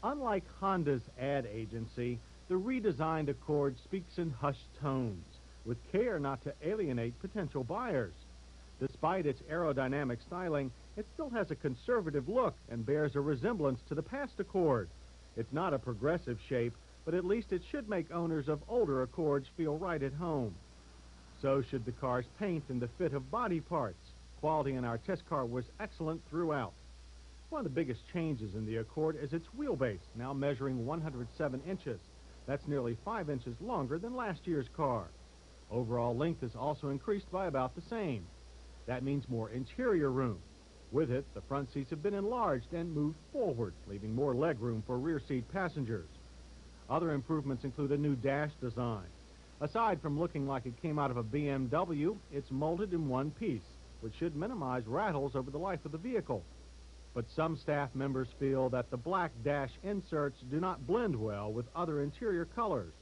Unlike Honda's ad agency, the redesigned Accord speaks in hushed tones, with care not to alienate potential buyers. Despite its aerodynamic styling, it still has a conservative look and bears a resemblance to the past Accord. It's not a progressive shape, but at least it should make owners of older Accords feel right at home. So should the car's paint and the fit of body parts. Quality in our test car was excellent throughout. One of the biggest changes in the Accord is its wheelbase, now measuring 107 inches. That's nearly 5 inches longer than last year's car. Overall length is also increased by about the same. That means more interior room. With it, the front seats have been enlarged and moved forward, leaving more legroom for rear seat passengers. Other improvements include a new dash design. Aside from looking like it came out of a BMW, it's molded in one piece, which should minimize rattles over the life of the vehicle. But some staff members feel that the black dash inserts do not blend well with other interior colors.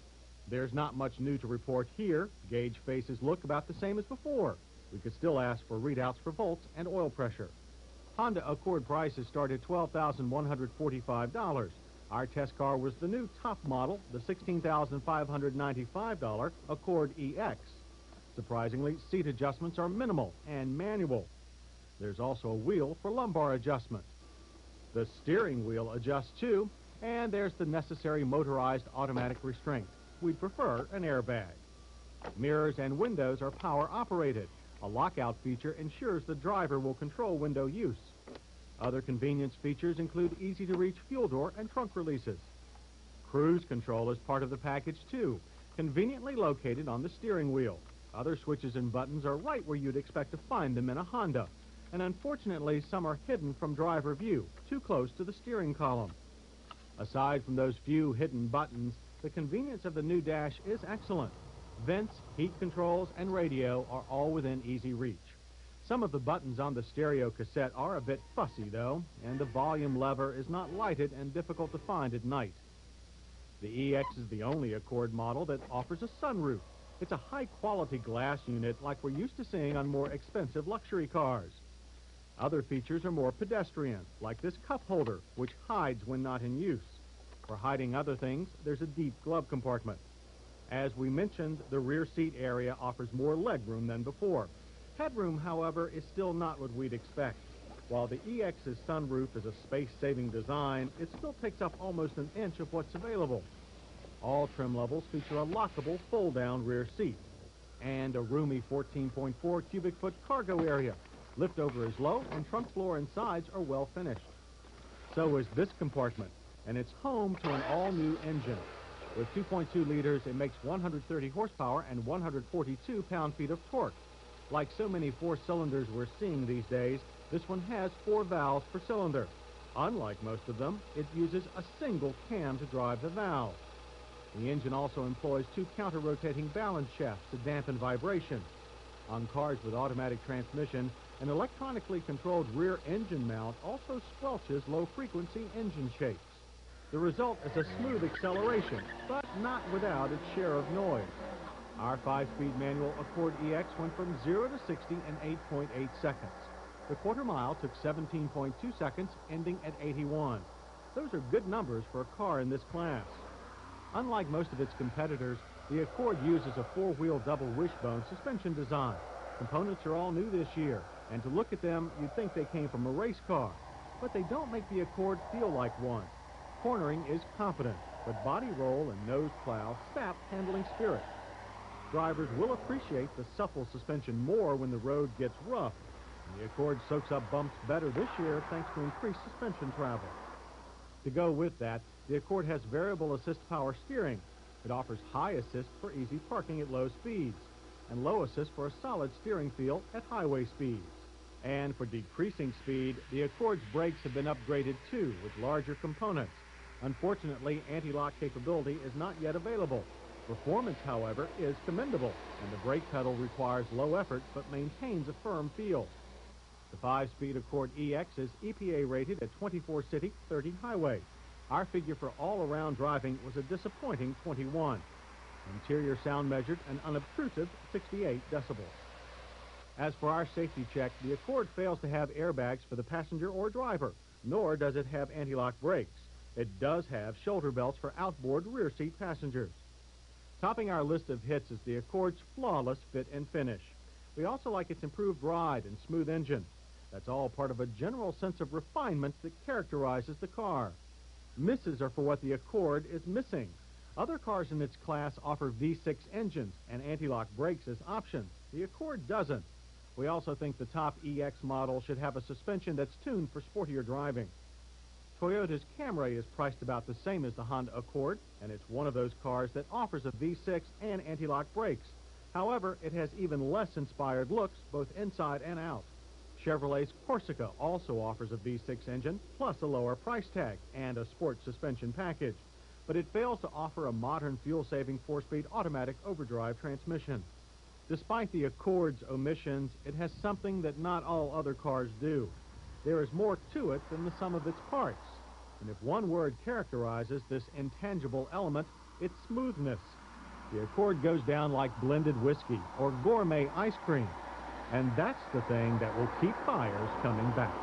There's not much new to report here. Gauge faces look about the same as before. We could still ask for readouts for volts and oil pressure. Honda Accord prices start at $12,145. Our test car was the new top model, the $16,595 Accord EX. Surprisingly, seat adjustments are minimal and manual. There's also a wheel for lumbar adjustment. The steering wheel adjusts too, and there's the necessary motorized automatic restraint. We'd prefer an airbag. Mirrors and windows are power operated. A lockout feature ensures the driver will control window use. Other convenience features include easy-to-reach fuel door and trunk releases. Cruise control is part of the package too, conveniently located on the steering wheel. Other switches and buttons are right where you'd expect to find them in a Honda, and unfortunately some are hidden from driver view, too close to the steering column. Aside from those few hidden buttons, the convenience of the new dash is excellent. Vents, heat controls, and radio are all within easy reach. Some of the buttons on the stereo cassette are a bit fussy, though, and the volume lever is not lighted and difficult to find at night. The EX is the only Accord model that offers a sunroof. It's a high-quality glass unit like we're used to seeing on more expensive luxury cars. Other features are more pedestrian, like this cup holder, which hides when not in use. For hiding other things, there's a deep glove compartment. As we mentioned, the rear seat area offers more legroom than before. Headroom, however, is still not what we'd expect. While the EX's sunroof is a space-saving design, it still takes up almost an inch of what's available. All trim levels feature a lockable fold-down rear seat and a roomy 14.4 cubic foot cargo area. Liftover is low, and trunk floor and sides are well finished. So is this compartment, and it's home to an all-new engine. With 2.2 liters, it makes 130 horsepower and 142 pound-feet of torque. Like so many four-cylinders we're seeing these days, this one has 4 valves per cylinder. Unlike most of them, it uses a single cam to drive the valve. The engine also employs 2 counter-rotating balance shafts to dampen vibration. On cars with automatic transmission, an electronically controlled rear engine mount also squelches low-frequency engine shakes. The result is a smooth acceleration, but not without its share of noise. Our 5-speed manual Accord EX went from 0 to 60 in 8.8 seconds. The quarter mile took 17.2 seconds, ending at 81. Those are good numbers for a car in this class. Unlike most of its competitors, the Accord uses a 4-wheel double wishbone suspension design. Components are all new this year, and to look at them, you'd think they came from a race car. But they don't make the Accord feel like one. Cornering is competent, but body roll and nose plow sap handling spirit. Drivers will appreciate the supple suspension more when the road gets rough. And the Accord soaks up bumps better this year thanks to increased suspension travel. To go with that, the Accord has variable assist power steering. It offers high assist for easy parking at low speeds, and low assist for a solid steering feel at highway speeds. And for decreasing speed, the Accord's brakes have been upgraded too, with larger components. Unfortunately, anti-lock capability is not yet available. Performance, however, is commendable, and the brake pedal requires low effort but maintains a firm feel. The 5-speed Accord EX is EPA rated at 24 city, 30 highway. Our figure for all-around driving was a disappointing 21. Interior sound measured an unobtrusive 68 decibels. As for our safety check, the Accord fails to have airbags for the passenger or driver, nor does it have anti-lock brakes. It does have shoulder belts for outboard rear seat passengers. Topping our list of hits is the Accord's flawless fit and finish. We also like its improved ride and smooth engine. That's all part of a general sense of refinement that characterizes the car. Misses are for what the Accord is missing. Other cars in its class offer V6 engines and anti-lock brakes as options. The Accord doesn't. We also think the top EX model should have a suspension that's tuned for sportier driving. Toyota's Camry is priced about the same as the Honda Accord, and it's one of those cars that offers a V6 and anti-lock brakes. However, it has even less inspired looks, both inside and out. Chevrolet's Corsica also offers a V6 engine, plus a lower price tag and a sport suspension package. But it fails to offer a modern fuel-saving 4-speed automatic overdrive transmission. Despite the Accord's omissions, it has something that not all other cars do. There is more to it than the sum of its parts. And if one word characterizes this intangible element, it's smoothness. The Accord goes down like blended whiskey or gourmet ice cream. And that's the thing that will keep buyers coming back.